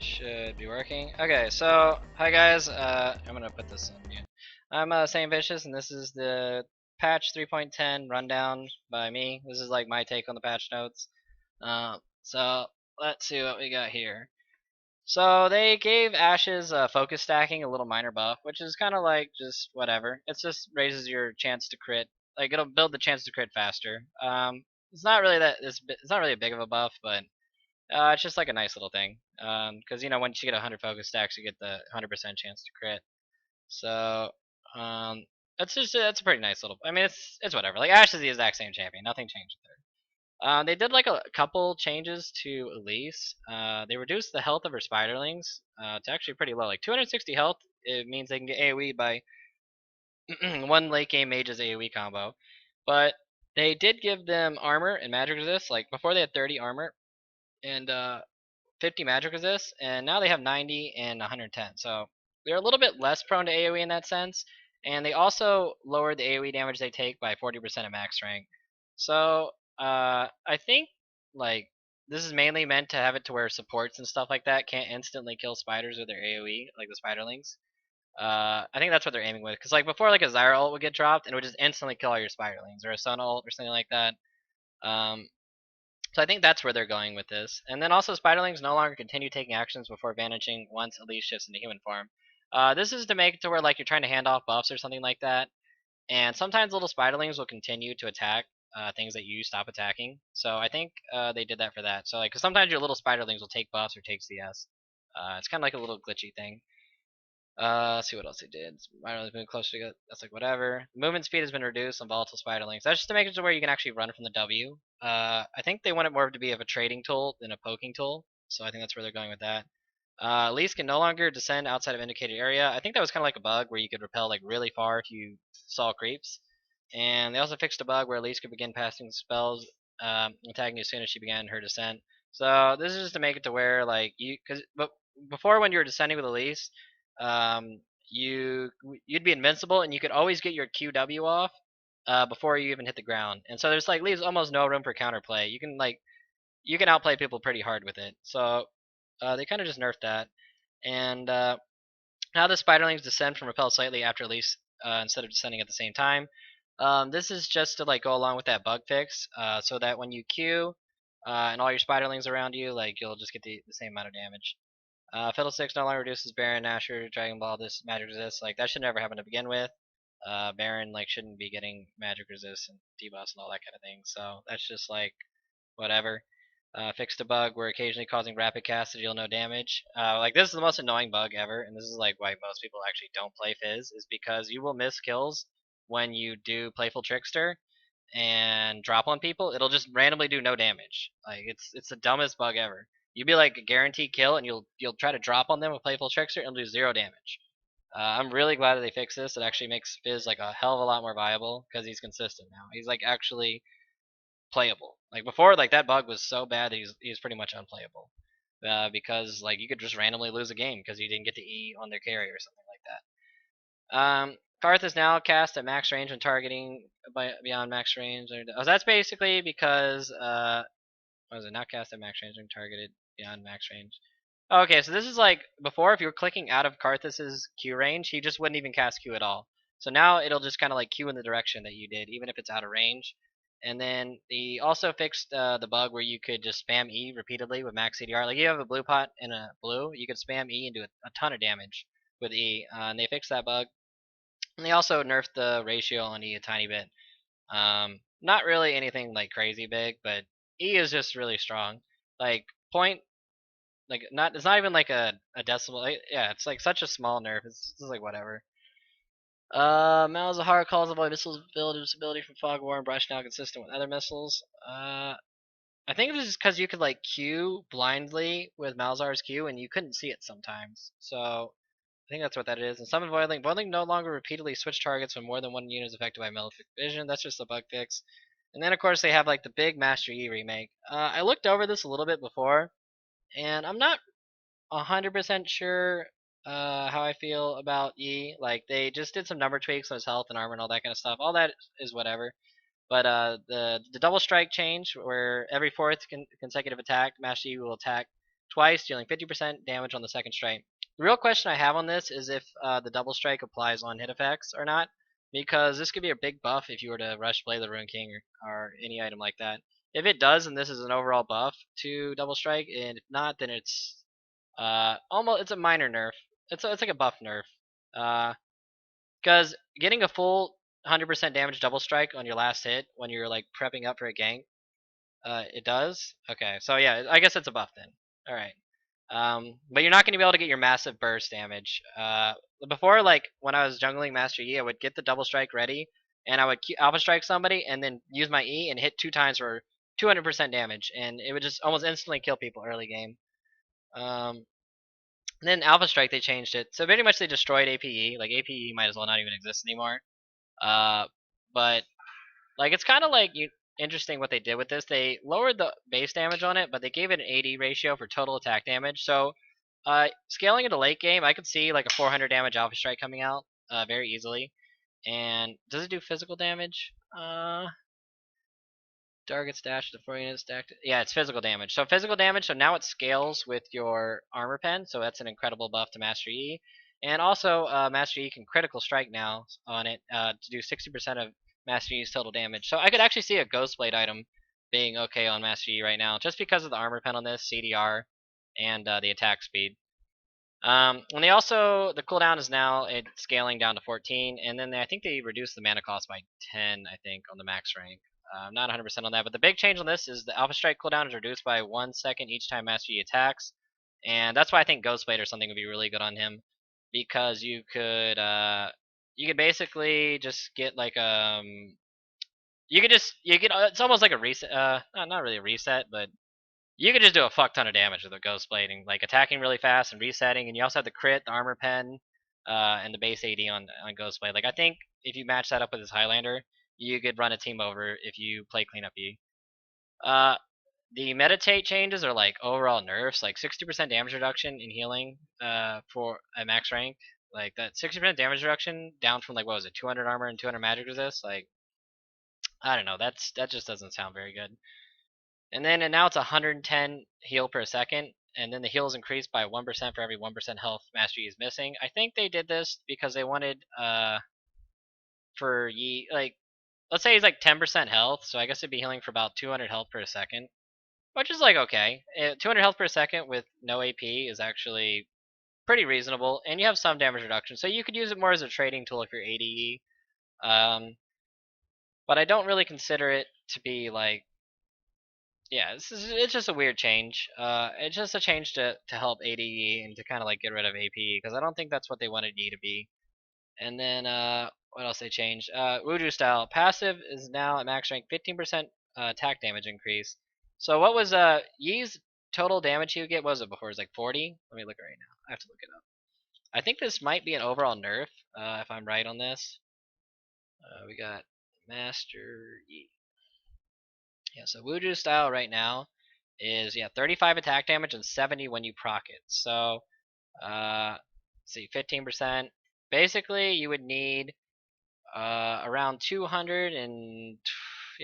Should be working. Okay, so hi guys. I'm gonna put this on mute. I'm Saintvicious, and this is the patch 3.10 rundown by me. This is like my take on the patch notes. So let's see what we got here. So they gave Ash's focus stacking a little minor buff, which is kind of like just whatever. It just raises your chance to crit. Like it'll build the chance to crit faster. It's not really it's not really a big of a buff, but it's just like a nice little thing. Because you know once you get 100 focus stacks, you get the 100% chance to crit. So um, that's a pretty nice little. I mean, it's whatever. Like Ash is the exact same champion. Nothing changed there. They did like a couple changes to Elise. They reduced the health of her spiderlings to actually pretty low, like 260 health. It means they can get AOE by one late game mage's AOE combo. But they did give them armor and magic resist. Like before, they had 30 armor and 50 magic resist, and now they have 90 and 110. So they're a little bit less prone to AoE in that sense, and they also lowered the AoE damage they take by 40% at max rank. So I think like this is mainly meant to have it to where supports and stuff like that can't instantly kill spiders with their AoE, like the spiderlings. I think that's what they're aiming with, because like before, like a Zyra ult would get dropped and it would just instantly kill all your spiderlings, or a Sun ult or something like that. Um, so I think that's where they're going with this. And then also spiderlings no longer continue taking actions before vanishing once Elise shifts into human form. This is to make it to where like you're trying to hand off buffs or something like that. And sometimes little spiderlings will continue to attack things that you stop attacking. So I think they did that for that. So like, cause sometimes your little spiderlings will take buffs or take CS. It's kind of like a little glitchy thing. Let's see what else they did. Spiderlings moving closer together. That's like whatever. Movement speed has been reduced on volatile spiderlings. That's just to make it to where you can actually run from the W. I think they want it more to be of a trading tool than a poking tool. So I think that's where they're going with that. Elise can no longer descend outside of indicated area. I think that was kind of like a bug where you could repel like really far if you saw creeps. And they also fixed a bug where Elise could begin casting spells, attacking as soon as she began her descent. So this is just to make it to where like but before when you were descending with Elise, um, you'd be invincible and you could always get your QW off before you even hit the ground. And so there's like leaves almost no room for counterplay. You can outplay people pretty hard with it. So they kind of just nerfed that. And now the spiderlings descend from repel slightly after Elise instead of descending at the same time. This is just to like go along with that bug fix, so that when you Q and all your spiderlings around you, like you'll just get the same amount of damage. Fiddlesticks no longer reduces Baron, Asher, Dragon Ball, this magic resist. Like that should never happen to begin with. Baron like shouldn't be getting magic resist and debuffs and all that kind of thing. So that's just like whatever. Fixed a bug where occasionally causing rapid cast to deal no damage. Like this is the most annoying bug ever, and this is like why most people actually don't play Fizz, is because you will miss kills when you do Playful Trickster and drop on people. It'll just randomly do no damage. Like it's the dumbest bug ever. You'd be like a guaranteed kill, and you'll try to drop on them with Playful Trickster and do 0 damage. I'm really glad that they fixed this. It actually makes Fizz like a hell of a lot more viable because he's consistent now. He's like actually playable. Like before, like that bug was so bad that he's pretty much unplayable. Because like you could just randomly lose a game because you didn't get to E on their carry or something like that. Karth is now cast at max range when targeting beyond max range. Oh, that's basically because what was it? Not cast at max range when targeted beyond max range. Okay, so this is like before, if you were clicking out of Karthus's Q range, he just wouldn't even cast Q at all. So now it'll just kind of like Q in the direction that you did, even if it's out of range. And then he also fixed the bug where you could just spam E repeatedly with max CDR. Like you have a blue pot and a blue, you could spam E and do a ton of damage with E. And they fixed that bug. And they also nerfed the ratio on E a tiny bit. Not really anything like crazy big, but E is just really strong. Like point like not it's not even like a decimal. Yeah, it's like such a small nerf. It's just like whatever. Malzahar calls avoid missiles ability from fog war and brush now consistent with other missiles. I think this is because you could like Q blindly with Malzahar's Q and you couldn't see it sometimes. So I think that's what that is. And summon Voidling. Voidling no longer repeatedly switch targets when more than one unit is affected by malefic vision. That's just a bug fix. And then of course they have like the big Master Yi remake. I looked over this a little bit before, and I'm not 100% sure how I feel about Yi. Like they just did some number tweaks on his health and armor and all that kind of stuff. All that is whatever. But the double strike change, where every fourth consecutive attack, Master Yi will attack twice, dealing 50% damage on the second strike. The real question I have on this is if the double strike applies on hit effects or not, because this could be a big buff if you were to rush play the Rune King or any item like that. If it does, then this is an overall buff to double strike, and if not, then it's almost it's a minor nerf. It's like a buff nerf. Because getting a full 100% damage double strike on your last hit when you're like prepping up for a gank, it does. Okay, so yeah, I guess it's a buff then. All right. But you're not going to be able to get your massive burst damage. Before, like when I was jungling Master Yi, I would get the double strike ready, and I would alpha strike somebody, and then use my E and hit 2 times for 200% damage, and it would just almost instantly kill people early game. Then alpha strike they changed it, so pretty much they destroyed APE. Like APE might as well not even exist anymore. But like it's kind of like interesting what they did with this. They lowered the base damage on it, but they gave it an 80 ratio for total attack damage. So scaling into late game, I could see like a 400 damage alpha strike coming out very easily. And does it do physical damage? Target dash to 4 units stacked. Yeah, it's physical damage. So physical damage. So now it scales with your armor pen. So that's an incredible buff to Master E. And also, Master E can critical strike now on it to do 60% of Master E's total damage. So I could actually see a Ghost Blade item being okay on Master E right now, just because of the armor pen on this, CDR, and the attack speed. And they also, the cooldown is now scaling down to 14, and then I think they reduced the mana cost by 10, I think, on the max rank. I'm not 100% on that, but the big change on this is the Alpha Strike cooldown is reduced by 1 second each time Master Yi attacks, and that's why I think Ghost Blade or something would be really good on him, because you could basically just get like it's almost like a reset, not really a reset, but you could just do a fuck ton of damage with a Ghost Blading, like attacking really fast and resetting, and you also have the crit, the armor pen, and the base AD on Ghost Blade. Like I think if you match that up with his Highlander, you could run a team over if you play cleanup E. The meditate changes are like overall nerfs, like 60% damage reduction in healing for a max rank. Like that 60% damage reduction down from like what was it, 200 armor and 200 magic resist. Like I don't know, that just doesn't sound very good. And now it's 110 heal per second, and then the heal is increased by 1% for every 1% health Master Yi is missing. I think they did this because they wanted for Yi, like let's say he's like 10% health, so I guess it'd be healing for about 200 health per second, which is like okay. 200 health per second with no AP is actually pretty reasonable, and you have some damage reduction, so you could use it more as a trading tool if you're ADE. But I don't really consider it to be like, yeah, it's just a weird change. It's just a change to help ADE and to kind of like get rid of AP, because I don't think that's what they wanted Yi to be. And then what else they changed? Wuju style passive is now at max rank, 15% attack damage increase. So what was Yi's total damage he would get? What was it before? It was like 40. Let me look right now. I have to look it up. I think this might be an overall nerf if I'm right on this. We got Master Yi. Yeah, so Wuju style right now is 35 attack damage and 70 when you proc it. So let's see, 15%. Basically, you would need around 200 and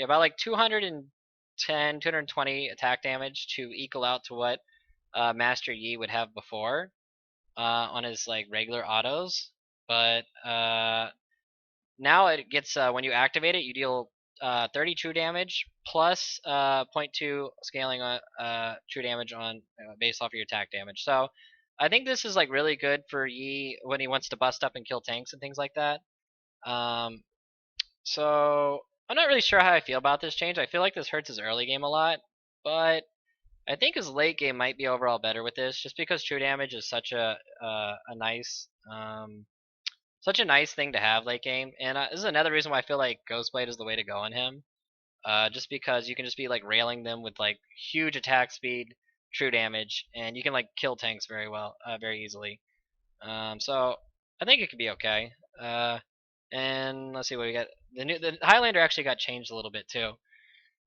about like 210, 220 attack damage to equal out to what Master Yi would have before on his like regular autos. But now it gets when you activate it, you deal 30 true damage plus 0.2 scaling true damage on based off of your attack damage. So I think this is like really good for Yi when he wants to bust up and kill tanks and things like that. So I'm not really sure how I feel about this change. I feel like this hurts his early game a lot, but I think his late game might be overall better with this, just because true damage is such a nice such a nice thing to have late game. And this is another reason why I feel like Ghostblade is the way to go on him. Just because you can just be like railing them with like huge attack speed, true damage, and you can like kill tanks very well, very easily. So I think it could be okay. And let's see what we got. The Highlander actually got changed a little bit too.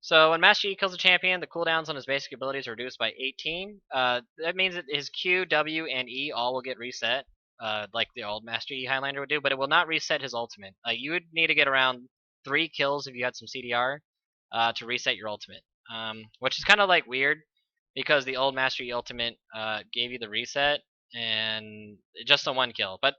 So when Master Yi kills a champion, the cooldowns on his basic abilities are reduced by 18. That means that his Q, W, and E all will get reset, like the old Master Yi Highlander would do, but it will not reset his ultimate. You would need to get around 3 kills if you had some CDR to reset your ultimate, which is kind of like weird, because the old Master Yi ultimate gave you the reset and just the one kill. But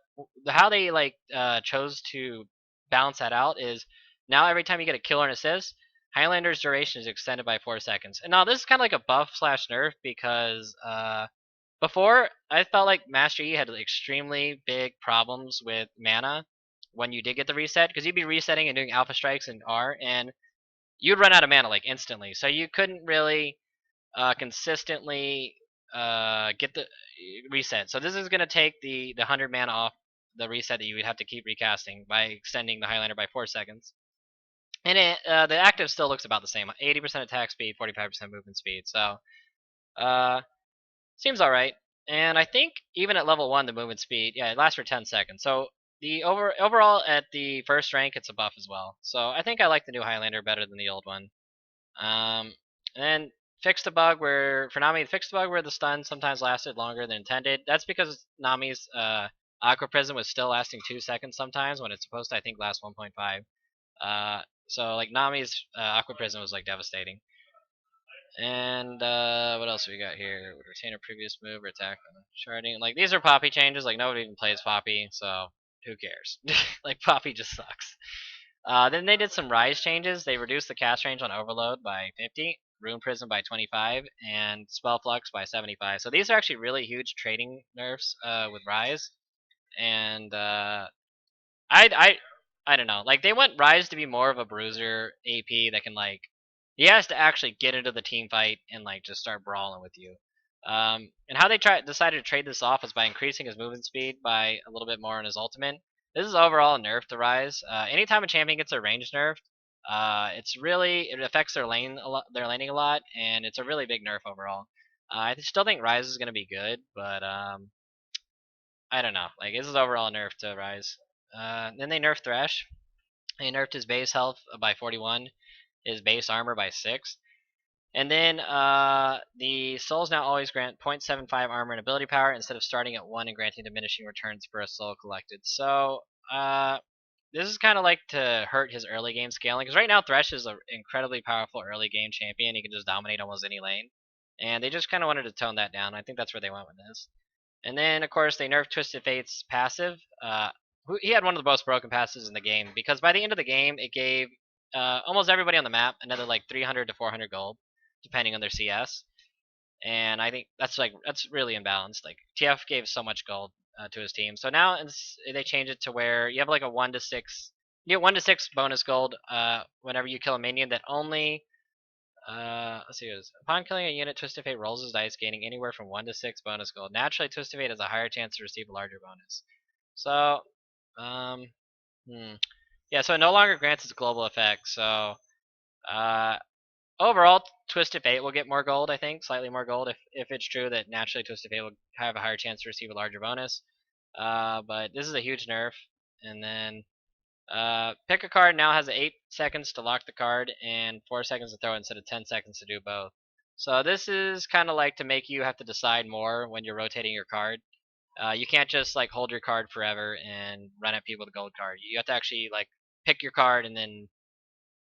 how they like chose to balance that out is now every time you get a kill or an assist, Highlander's duration is extended by 4 seconds. And now this is kind of like a buff slash nerf because before I felt like Master Yi had extremely big problems with mana when you did get the reset because you'd be resetting and doing alpha strikes and R and you'd run out of mana like instantly. So you couldn't really consistently get the reset. So this is going to take the 100 mana off the reset that you would have to keep recasting by extending the Highlander by 4 seconds. And the active still looks about the same, 80% attack speed, 45% movement speed. So seems all right. And I think even at level 1, the movement speed, yeah, it lasts for 10 seconds. So the overall at the first rank, it's a buff as well. So I think I like the new Highlander better than the old one. And then fixed the bug where for Nami, fixed the bug where the stun sometimes lasted longer than intended. That's because Nami's Aqua Prism was still lasting 2 seconds sometimes when it's supposed to I think last 1.5. So like Nami's Aqua Prism was like devastating. And what else we got here? Would retain a previous move or attack on sharding. Like these are Poppy changes. Like nobody even plays Poppy, so who cares? Like Poppy just sucks. Then they did some Rise changes. They reduced the cast range on Overload by 50, Rune Prism by 25, and Spell Flux by 75. So these are actually really huge trading nerfs with Rise. And I I don't know. Like they want Rise to be more of a bruiser AP that can like he has to actually get into the team fight and like just start brawling with you. And how they decided to trade this off was by increasing his movement speed by a little bit more on his ultimate. This is overall a nerf to Rise. Anytime a champion gets a range nerf, it affects their their laning a lot, and it's a really big nerf overall. I still think Rise is gonna be good, but I don't know. Like this is overall a nerf to Rise. Then they nerfed Thresh. They nerfed his base health by 41, his base armor by 6. And then the souls now always grant 0.75 armor and ability power instead of starting at 1 and granting diminishing returns for a soul collected. So this is kind of like to hurt his early game scaling because right now Thresh is an incredibly powerful early game champion. He can just dominate almost any lane. And they just kind of wanted to tone that down. I think that's where they went with this. And then, of course, they nerfed Twisted Fate's passive. He had one of the most broken passes in the game because by the end of the game, it gave almost everybody on the map another like 300 to 400 gold, depending on their CS. And I think that's really imbalanced. Like TF gave so much gold to his team, so now they change it to where you have like a 1 to 6. You get 1 to 6 bonus gold whenever you kill a minion that only let's see what it is. Upon killing a unit, Twisted Fate rolls his dice, gaining anywhere from 1 to 6 bonus gold. Naturally, Twisted Fate has a higher chance to receive a larger bonus. So, yeah, so it no longer grants its global effect. So, overall, Twisted Fate will get more gold, I think, slightly more gold if it's true that naturally Twisted Fate will have a higher chance to receive a larger bonus. But this is a huge nerf. And then pick a card now has 8 seconds to lock the card and 4 seconds to throw it instead of 10 seconds to do both. So this is kind of like to make you have to decide more when you're rotating your card. You can't just like hold your card forever and run at people with a gold card. You have to actually like pick your card and then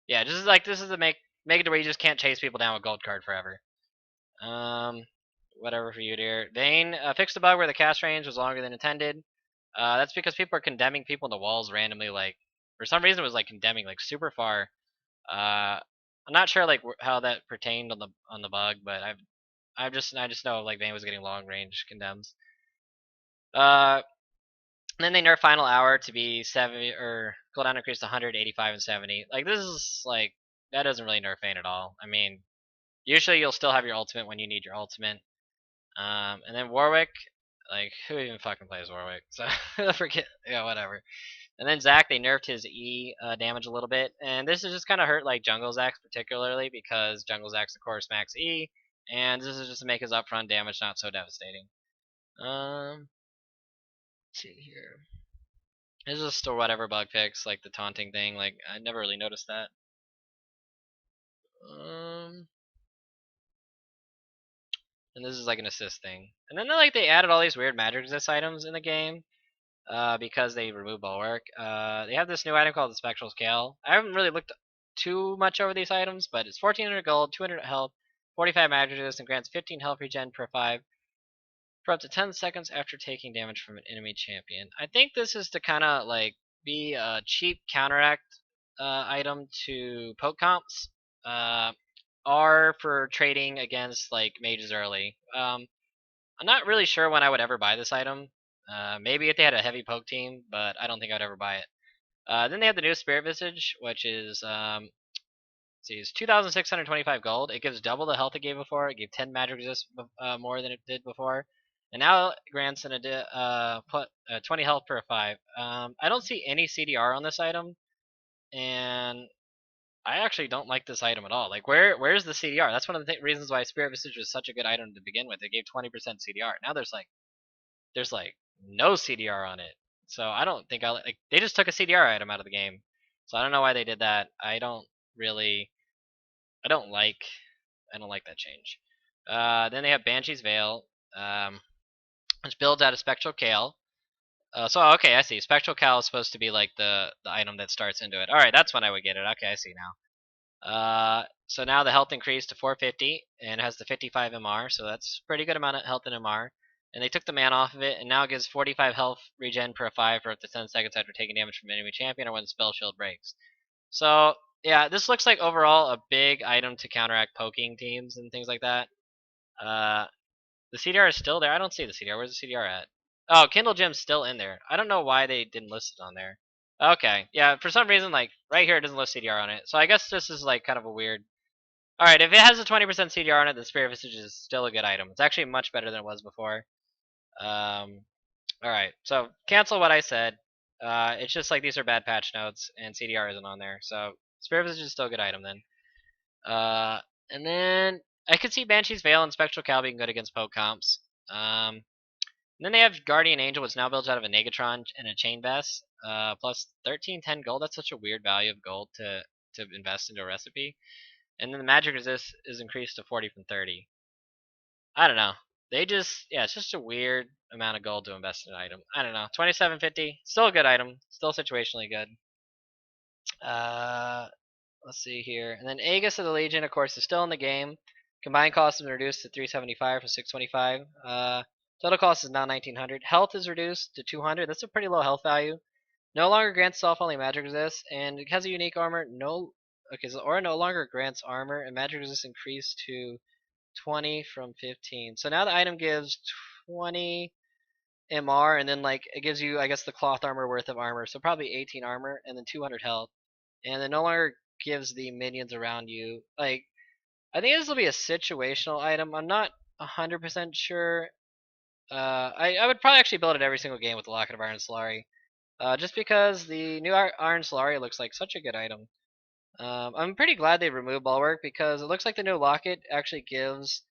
yeah, this is to make it to where you just can't chase people down with gold card forever. Whatever for you, dear. Vayne fixed the bug where the cast range was longer than intended. That's because people are condemning people in the walls randomly. Like for some reason, it was like condemning like super far. I'm not sure like how that pertained on the bug, but I just know like Vayne was getting long range condemns. And then they nerf final hour to be 70 or cooldown increase to 100, 85, and 70. Like this is like that doesn't really nerf Vayne at all. I mean, usually you'll still have your ultimate when you need your ultimate. And then Warwick, like who even fucking plays Warwick? So forget, yeah, whatever. And then Zac, they nerfed his E damage a little bit, and this is just kind of hurt like Jungle Zac particularly because Jungle Zac's of course max E, and this is just to make his upfront damage not so devastating. Let's see here. This is just a whatever bug fix, like the taunting thing. Like I never really noticed that. And this is like an assist thing. And then they added all these weird magic resist items in the game. Because they removed Bulwark. They have this new item called the Spectral Scale. I haven't really looked too much over these items, but it's 1400 gold, 200 health, 45 magic resist, and grants 15 health regen per 5 for up to 10 seconds after taking damage from an enemy champion. I think this is to kind of like be a cheap counteract item to poke comps. R for trading against like mages early. I'm not really sure when I would ever buy this item. Maybe if they had a heavy poke team, but I don't think I'd ever buy it. Then they have the new Spirit Visage, which is see, it's 2,625 gold. It gives double the health it gave before. It gave 10 magic resist more than it did before, and now it grants 20 health per 5. I don't see any CDR on this item, and I actually don't like this item at all. Like, where's the CDR? That's one of the reasons why Spirit Visage was such a good item to begin with. It gave 20% CDR. Now there's like no CDR on it. So I don't think like they just took a CDR item out of the game. So I don't know why they did that. I don't like that change. Then they have Banshee's Veil, which builds out of Spectral Kale. So okay, I see. Spectral Kale is supposed to be like the item that starts into it. All right, that's when I would get it. Okay, I see now. So now the health increased to 450 and has the 55 MR, so that's pretty good amount of health in MR. And they took the mana off of it, and now it gives 45 health regen per 5 for up to 10 seconds after taking damage from an enemy champion or when the spell shield breaks. So yeah, this looks like overall a big item to counteract poking teams and things like that. The CDR is still there. I don't see the CDR. Where's the CDR at? Oh, Kindle Gem's still in there. I don't know why they didn't list it on there. Okay, yeah, for some reason, like, right here it doesn't list CDR on it. So I guess this is, like, kind of a weird... Alright, if it has a 20% CDR on it, then Spirit Visage is still a good item. It's actually much better than it was before. Alright, so cancel what I said. It's just, like, these are bad patch notes, and CDR isn't on there. So Spirit Visage is still a good item, then. And then I could see Banshee's Veil and Spectral Cal being good against poke comps. And then they have Guardian Angel, which now builds out of a Negatron and a Chain Vest, plus 1310 gold. That's such a weird value of gold to invest into a recipe. And then the magic resist is increased to 40 from 30. I don't know. It's just a weird amount of gold to invest in an item. I don't know. 2750, still a good item, still situationally good. Let's see here. And then Aegis of the Legion, of course, is still in the game. Combined cost is reduced to 375 from 625. Total cost is now 1900. Health is reduced to 200. That's a pretty low health value. No longer grants self-only magic resist, and it has a unique armor. So aura no longer grants armor, and magic resist increased to 20 from 15. So now the item gives 20 MR, and then like it gives you, I guess, the cloth armor worth of armor. So probably 18 armor, and then 200 health. And it no longer gives the minions around you. Like, I think this will be a situational item. I'm not 100% sure. I would probably actually build it every single game with the Locket of Iron Solari. Just because the new Iron Solari looks like such a good item. I'm pretty glad they removed Bulwark because it looks like the new Locket actually gives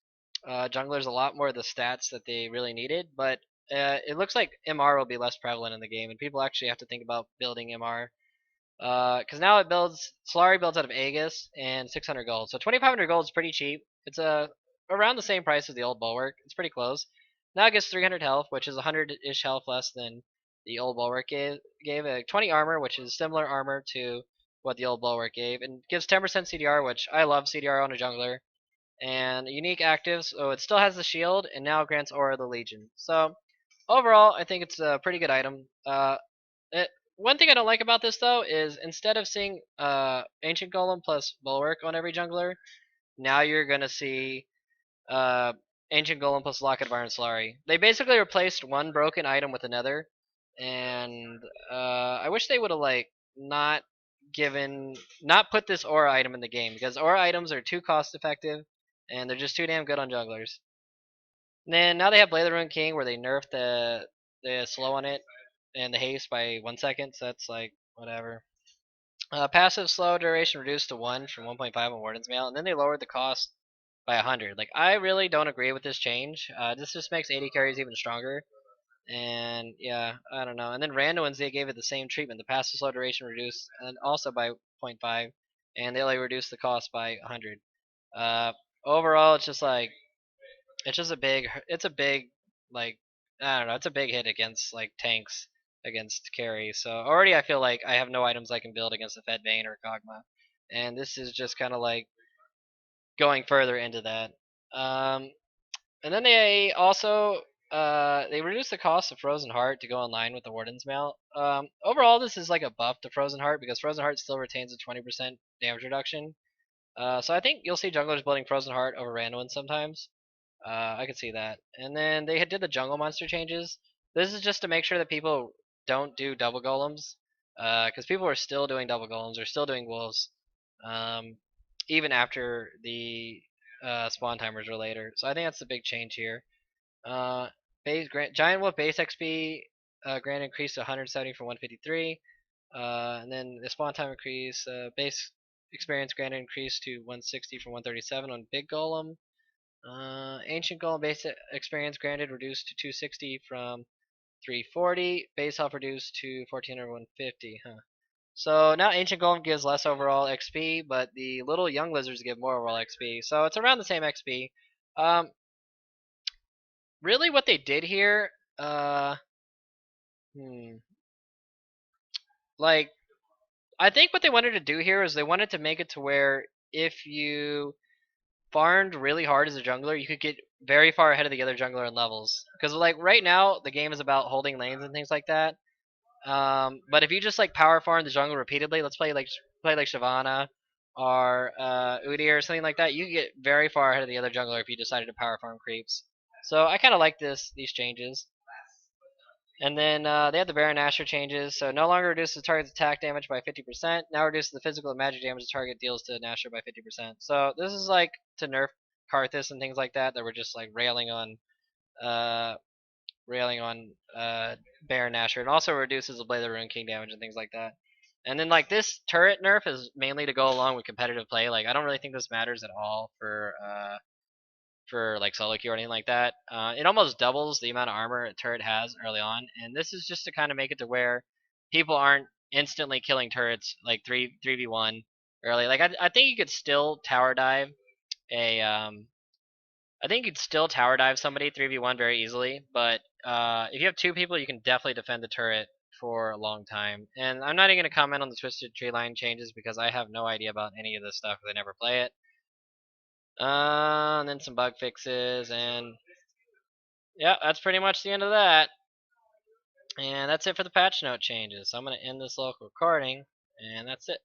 junglers a lot more of the stats that they really needed, but it looks like MR will be less prevalent in the game, and people actually have to think about building MR. Because now Solari builds out of Aegis and 600 gold. So 2,500 gold is pretty cheap. It's around the same price as the old Bulwark. It's pretty close. Now it gets 300 health, which is 100-ish health less than the old Bulwark gave. 20 armor, which is similar armor to what the old Bulwark gave, and gives 10% CDR, which I love CDR on a jungler. And unique actives, so it still has the shield, and now grants Aura of the Legion. So overall, I think it's a pretty good item. One thing I don't like about this though is instead of seeing Ancient Golem plus Bulwark on every jungler, now you're gonna see uh, Ancient Golem plus Locket of Iron Solari. They basically replaced one broken item with another, and I wish they would have like not put this aura item in the game because aura items are too cost effective and they're just too damn good on junglers. And then now they have Blade of the Ruined King where they nerfed the slow on it and the haste by 1 second, so that's like whatever. Passive slow duration reduced to 1 from 1.5 on Warden's Mail, and then they lowered the cost by 100. Like, I really don't agree with this change. This just makes 80 carries even stronger. And yeah, I don't know. And then Randoins, they gave it the same treatment. The passive slow duration reduced and also by 0.5, and they only reduced the cost by 100. Overall, it's just like it's a big like I don't know, it's a big hit against like tanks against carry. So already I feel like I have no items I can build against a Fed Vayne or Kog'Maw, and this is just kind of like going further into that. Um, and then they also they reduced the cost of Frozen Heart to go in line with the Warden's Mail. Overall, this is like a buff to Frozen Heart because Frozen Heart still retains a 20% damage reduction. So I think you'll see junglers building Frozen Heart over Randuin sometimes. I could see that. And then they did the jungle monster changes. This is just to make sure that people don't do double golems, because people are still doing double golems or still doing wolves, um, even after the spawn timers are later. So I think that's the big change here. Uh, Giant Wolf base XP grant increase to 170 from 153, and then the spawn time increase base experience grant increase to 160 from 137 on Big Golem. Ancient Golem base experience granted reduced to 260 from 340. Base health reduced to 1400 150. Huh. So now Ancient Golem gives less overall XP, but the little young lizards give more overall XP. So it's around the same XP. Um, really, what they did here, hmm, like I think what they wanted to do here is they wanted to make it to where if you farmed really hard as a jungler, you could get very far ahead of the other jungler in levels. Because like right now, the game is about holding lanes and things like that. But if you just like power farm the jungle repeatedly, let's play like Shyvana or Udyr or something like that, you can get very far ahead of the other jungler if you decided to power farm creeps. So I kind of like these changes. And then they have the Baron Nashor changes, so no longer reduces the target's attack damage by 50%. Now reduces the physical and magic damage the target deals to Nashor by 50%. So this is like to nerf Karthus and things like that that were just like uh, railing on Baron Nashor, and also reduces the Blade of the Ruin King damage and things like that. And then like this turret nerf is mainly to go along with competitive play. Like I don't really think this matters at all for like solo queue or anything like that. It almost doubles the amount of armor a turret has early on, and this is just to kind of make it to where people aren't instantly killing turrets like 3v1 early. Like I think you could still tower dive a I think you could still tower dive somebody 3v1 very easily, but if you have two people, you can definitely defend the turret for a long time. And I'm not even going to comment on the Twisted Tree Line changes because I have no idea about any of this stuff because I never play it. And then some bug fixes, and yeah, that's pretty much the end of that. And that's it for the patch note changes. So I'm going to end this local recording, and that's it.